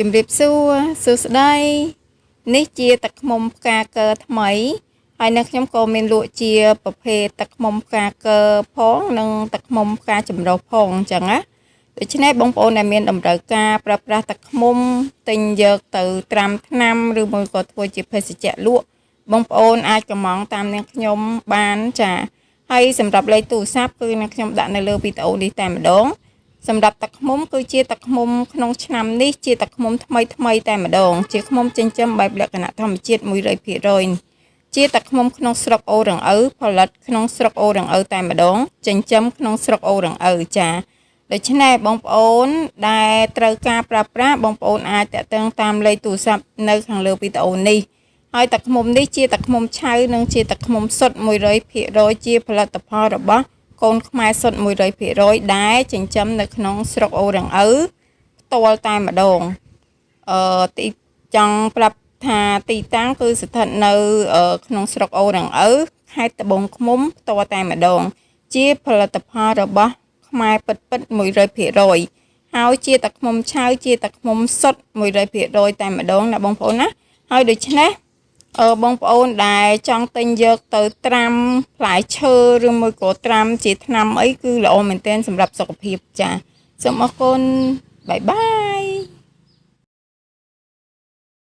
ជំរាបសួរសួស្តីនេះជាទឹកឃ្មុំផ្កាកើថ្មីហើយនៅខ្ញុំក៏មានលក់ជាប្រភេទទឹកឃ្មុំផ្កាកើផងនិងទឹកឃ្មុំផ្កាចម្រុះផងអញ្ចឹងណាដូច្នេះបងប្អូនដែលមានតម្រូវការប្រើប្រាស់ទឹកឃ្មុំទិញយកទៅត្រាំថ្នាំឬមួយក៏ធ្វើជាភេសជ្ជៈលក់បងប្អូនអាចកម្មង់តាមនាងខ្ញុំបានចាហើយសម្រាប់លេខទូរស័ព្ទគឺនាងខ្ញុំដាក់នៅលើវីដេអូនេះតែម្ដងសម្រាប់ទឹកឃ្មុំគឺជាទឹកឃ្មុំក្នុងឆ្នាំនេះជាទឹកឃ្មុំថ្មីតែម្ដងជាឃ្មុំចិញ្ចឹមបែបលក្ខណៈធម្មជាតិ 100% ជាទឹកឃ្មុំក្នុងស្រុកអូររងឪផលិតក្នុងស្រុកអូររងឪតែម្ដងចិញ្ចឹមក្នុងស្រុកអូររងឪចាដូច្នេះបងប្អូនដែលត្រូវការប្រើប្រាស់បងប្អូនអាចតាក់ទងតាមលេខទូរស័ព្ទនៅខាងលើវីដេអូនេះហើយទឹកឃ្មុំនេះជាទឹកឃ្មុំឆៅនិងជាទឹកឃ្មុំសុទ្ធ 100% ជាផលិតផលរបស់កូនខ្មែរសុទ្ធ 100% ដែលចិញ្ចឹមនៅក្នុងស្រុកអូររងឪផ្ទាល់តែម្ដងទីចង់ប្រាប់ថាទីតាំងគឺស្ថិតនៅក្នុងស្រុកអូររងឪខេត្តត្បូងឃ្មុំផ្ទាល់តែម្ដងជាផលិតផលរបស់ខ្មែរពិត 100% ហើយជាទឹកឃ្មុំឆៅជាទឹកឃ្មុំសុទ្ធ 100% តែម្ដងណាបងប្អូនណាហើយដូច្នេះបងប្អូនដែលចង់ទិញយកទៅត្រាំផ្លែឈើឬមួយក៏ត្រាំជាថ្នាំអីគឺល្អមែនទែនសម្រាប់សុខភាពចាសូមអរគុណបាយបាយ